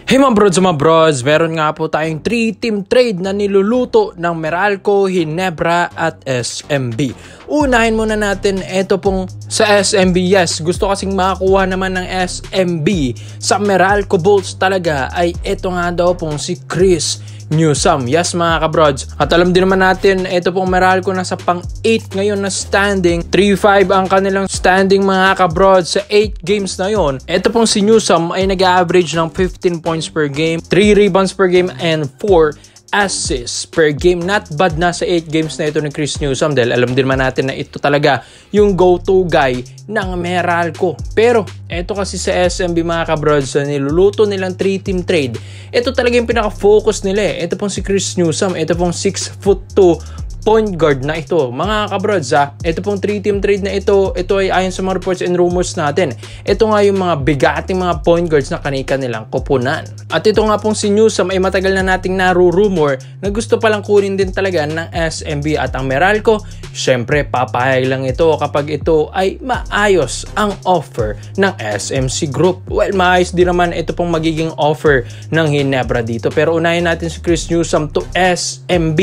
Hey mga brods, meron nga po tayong 3-team trade na niluluto ng Meralco, Ginebra at SMB. Unahin muna natin ito pong sa SMB. Yes, gusto kasing makakuha naman ng SMB sa Meralco Bolts talaga ay ito nga daw pong si Chris Newsome. Yes mga kabrods. At alam din naman natin, ito pong Meralco nasa pang 8 ngayon na standing. 3-5 ang kanilang standing mga kabrods sa 8 games na yon. Ito pong si Newsome ay nag-average ng 15 points per game, 3 rebounds per game, and 4 assists per game. Not bad na sa 8 games na ito ni Chris Newsome dahil alam din naman natin na ito talaga yung go-to guy ng Meralco. Pero ito kasi sa SMB mga kabrods, na niluluto nilang 3-team trade, ito talaga yung pinaka-focus nila eh. Ito pong si Chris Newsome, ito pong 6'2" point guard na ito. Mga kabrods ito pong 3-team trade na ito ay ayon sa mga reports and rumors natin. Ito nga yung mga bigating mga point guards na kanika nilang kupunan. At ito nga pong si Newsome ay matagal na nating naru-rumor na gusto palang kunin din talaga ng SMB at ang Meralco. Syempre papayag lang ito kapag ito ay maayos ang offer ng SMC Group. Well, maayos din naman ito pong magiging offer ng Ginebra dito. Pero unahin natin si Chris Newsome to SMB.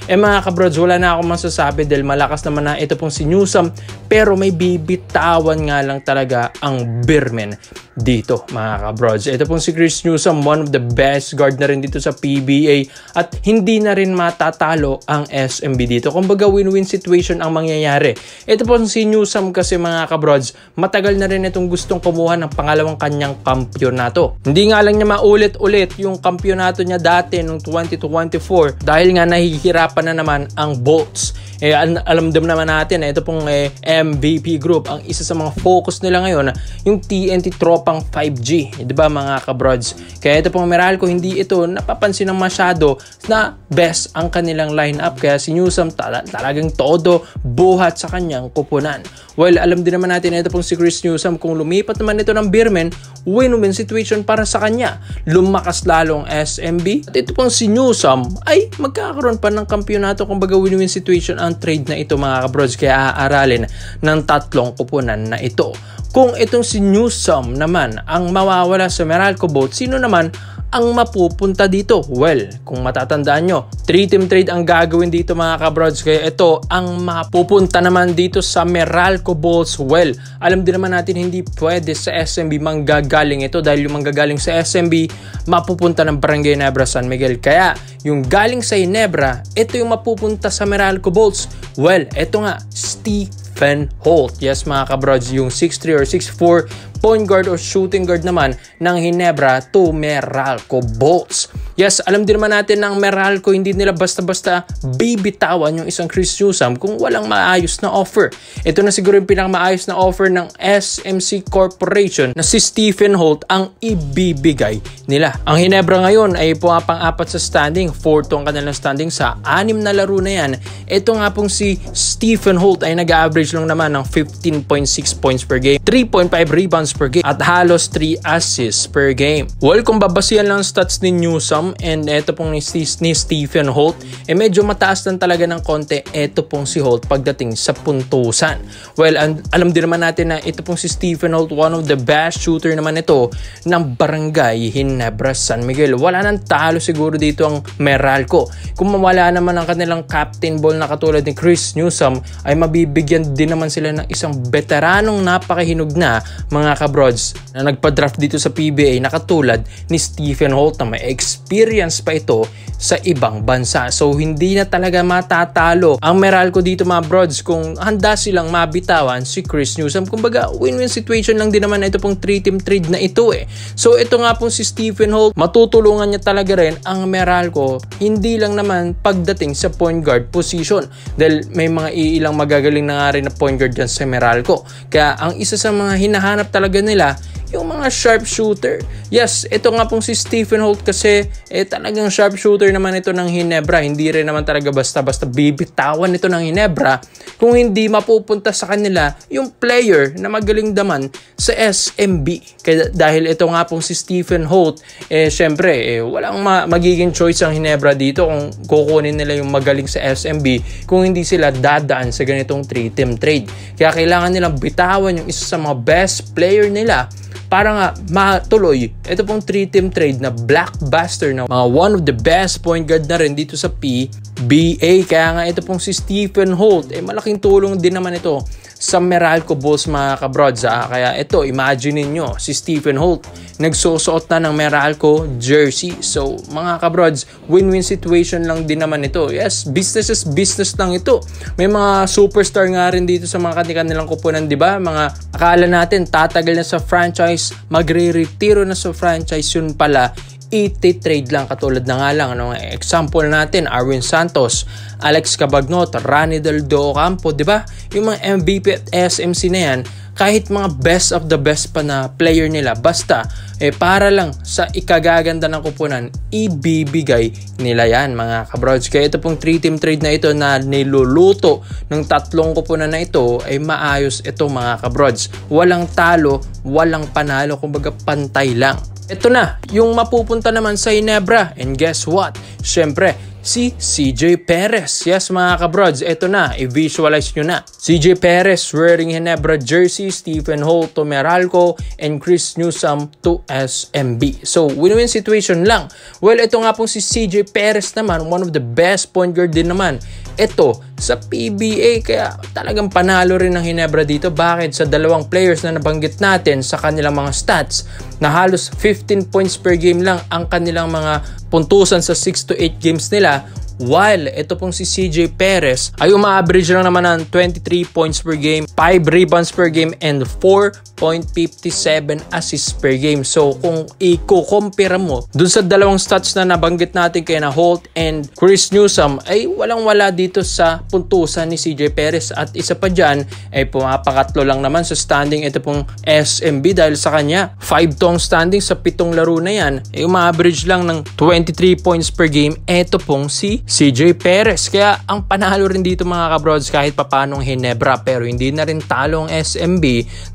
Mga kabrods, wala na akong masasabi dahil malakas naman na ito pong si Newsome, pero may bibitawan nga lang talaga ang Beermen dito mga kabrods. Ito pong si Chris Newsome, one of the best guard na rin dito sa PBA at hindi na rin matatalo ang SMB dito. Kumbaga win-win situation ang mangyayari. Ito pong si Newsome kasi mga kabrods, matagal na rin itong gustong kumuha ng pangalawang kanyang kampyonato. Hindi nga lang niya maulit-ulit yung kampyonato niya dati noong 2024 dahil nga nahihirapan na naman ang Bolts. Alam din naman natin ito pong MVP Group, ang isa sa mga focus nila ngayon yung TNT tropang 5G, di ba mga kabrods? Kaya ito pong Meralco, hindi ito napapansin ng masyado na best ang kanilang lineup, kaya si Newsome talagang todo buhat sa kanyang kupunan. Well, alam din naman natin ito pong si Chris Newsome, kung lumipat naman ito ng Beermen, win-win situation para sa kanya. Lumakas lalong SMB at ito pong si Newsome ay magkakaroon pa ng kampyonato. Kumbaga win-win situation ang trade na ito mga kabrods, kaya aaralin ng tatlong kupunan na ito. Kung itong si Newsome naman ang mawawala sa Meralco Boat, sino naman ang mapupunta dito? Well, kung matatandaan nyo, 3-team trade ang gagawin dito mga kabrods, kaya ito ang mapupunta naman dito sa Meralco Bolts. Well, alam din naman natin hindi pwede sa SMB manggagaling ito dahil yung manggagaling sa SMB mapupunta ng Barangay Ginebra San Miguel. Kaya yung galing sa Ginebra, ito yung mapupunta sa Meralco Bolts. Well, ito nga, Stephen Holt. Yes mga kabrods, yung 6'3" or 6'4" point guard or shooting guard naman ng Ginebra to Meralco Bolts. Yes, alam din naman natin ng Meralco, hindi nila basta-basta bibitawan yung isang Chris Newsome kung walang maayos na offer. Ito na siguro yung pinakamaayos na offer ng SMC Corporation na si Stephen Holt ang ibibigay nila. Ang Ginebra ngayon ay pumapang-apat sa standing, 4th ang kanilang standing sa 6 na laro na yan. Ito nga pong si Stephen Holt ay nag-average lang naman ng 15.6 points per game, 3.5 rebounds per game at halos 3 assists per game. Well, kung babasihan lang stats ni Newsome and ito pong ni Stephen Holt, medyo mataas lang talaga ng konti ito pong si Holt pagdating sa puntusan. Well, alam din naman natin na ito pong si Stephen Holt, one of the best shooter naman ito ng Barangay Ginebra San Miguel. Wala nang talo siguro dito ang Meralco. Kung mawala naman ang kanilang captain ball na katulad ni Chris Newsome, ay mabibigyan din naman sila ng isang veteranong napakahinog na mga kabrods na nagpa-draft dito sa PBA na katulad ni Stephen Holt na may experience pa ito sa ibang bansa. So hindi na talaga matatalo ang Meralco dito mga brods kung handa silang mabitawan si Chris Newsome. Kumbaga win-win situation lang din naman ito pong 3-team trade na ito eh. So ito nga pong si Stephen Holt, matutulungan niya talaga rin ang Meralco, hindi lang naman pagdating sa point guard position dahil may mga ilang magagaling na nga rin na point guard dyan sa Meralco. Kaya ang isa sa mga hinahanap talaga nila yung mga sharpshooter. Yes, ito nga pong si Stephen Holt kasi talagang sharpshooter naman ito ng Ginebra. Hindi rin naman talaga basta-basta bibitawan ito ng Ginebra kung hindi mapupunta sa kanila yung player na magaling daman sa SMB. Kaya dahil ito nga pong si Stephen Holt, syempre walang magiging choice ang Ginebra dito kung kukunin nila yung magaling sa SMB kung hindi sila dadaan sa ganitong 3-team trade. Kaya kailangan nilang bitawan yung isa sa mga best player nila para nga matuloy ito pong 3-team trade na blockbuster na mga one of the best point guard na rin dito sa PBA. Kaya nga ito pong si Stephen Holt, malaking tulong din naman ito sa Meralco Bulls mga kabrods. Kaya ito, imagine niyo si Stephen Holt nagsusuot na ng Meralco jersey. So mga kabrods, win-win situation lang din naman ito. Yes, business is business lang ito. May mga superstar nga rin dito sa mga kanilang kupunan, di ba? Mga akala natin tatagal na sa franchise, magre-retiro na sa franchise, yun pala i-trade lang. Katulad na nga lang, example natin, Arwin Santos, Alex Cabagnot, Rani Del Ocampo, di ba? Yung mga MVP at SMC na yan, kahit mga best of the best pa na player nila, basta para lang sa ikagaganda ng kupunan, ibibigay nila yan mga kabrods. Kaya ito pong 3-team trade na ito na niluluto ng tatlong kupunan na ito ay maayos ito mga kabrods. Walang talo, walang panalo, kumbaga pantay lang. Ito na, yung mapupunta naman sa Ginebra. And guess what? Syempre, si CJ Perez. Yes mga kabrods, ito na, i-visualize nyo na. CJ Perez wearing Ginebra jersey, Stephen Holt to Meralco, and Chris Newsome to SMB. So, win-win situation lang. Well, ito nga pong si CJ Perez naman, one of the best point guard din naman ito sa PBA. Kaya talagang panalo rin ng Ginebra dito. Bakit? Sa dalawang players na nabanggit natin sa kanilang mga stats na halos 15 points per game lang ang kanilang mga puntusan sa 6 to 8 games nila, while ito pong si CJ Perez ay uma-average lang naman ng 23 points per game, 5 rebounds per game, and 4.57 assists per game. So kung i-compare mo dun sa dalawang stats na nabanggit natin kay na Holt and Chris Newsome, ay walang-wala dito sa puntusan ni CJ Perez. At isa pa dyan ay pumapakatlo lang naman sa standing ito pong SMB dahil sa kanya 5 tong standing sa 7 laro na yan, ay uma-average lang ng 23 points per game ito pong si CJ Perez. Kaya ang panalo rin dito mga kabrods kahit papanong Ginebra, pero hindi na rin talo ang SMB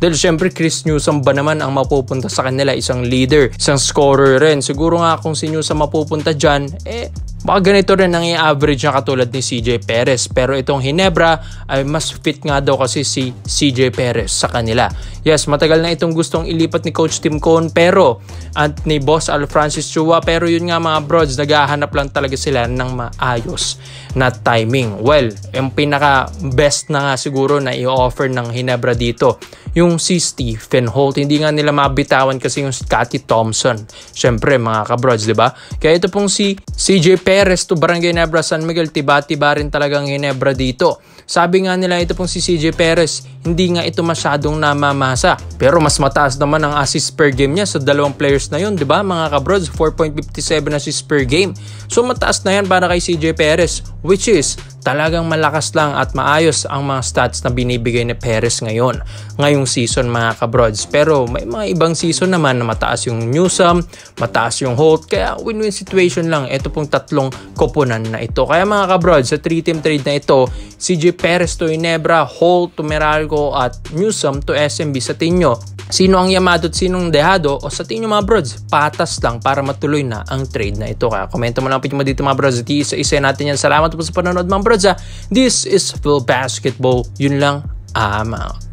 dahil syempre Chris Newsome ba naman ang mapupunta sa kanila, isang leader, isang scorer rin. Siguro nga kung si Newsome mapupunta dyan, baka ganito rin ang i-average na katulad ni CJ Perez. Pero itong Ginebra ay mas fit nga daw kasi si CJ Perez sa kanila. Yes, matagal na itong gustong ilipat ni Coach Tim Cone at ni Boss Al Francis Chua, pero yun nga mga brods, naghahanap lang talaga sila ng maayos na timing. Well, yung pinaka best na nga siguro na i-offer ng Ginebra dito, yung si Stephen Holt. Hindi nga nila mabitawan kasi yung Scottie Thompson. Syempre mga kabrods, di ba? Kaya ito pong si CJ Perez to Barangay Ginebra San Miguel, tiba-tiba rin talagang Ginebra dito. Sabi nga nila ito pong si CJ Perez, hindi nga ito masyadong namamasa. Pero mas mataas naman ang assist per game niya sa dalawang players na yun, di ba mga kabrods? 4.57 assist per game. So mataas na yan para kay CJ Perez, which is talagang malakas lang at maayos ang mga stats na binibigay ni Perez ngayong season mga kabrods. Pero may mga ibang season naman na mataas yung Newsome, mataas yung Holt, kaya win-win situation lang ito pong tatlong koponan na ito. Kaya mga kabrods, sa 3-team trade na ito, CJ Perez to Ginebra, Holt to Meralco, at Newsome to SMB, sa tingin nyo, sino ang yamado at sinong dehado? O sa tingin nyo mga brods, patas lang para matuloy na ang trade na ito. Kaya komento mo lang po dito mga brods, at isa-isa natin yan. Salamat po sa panonood mga brods. This is Phil Basketball. Yun lang, I'm out.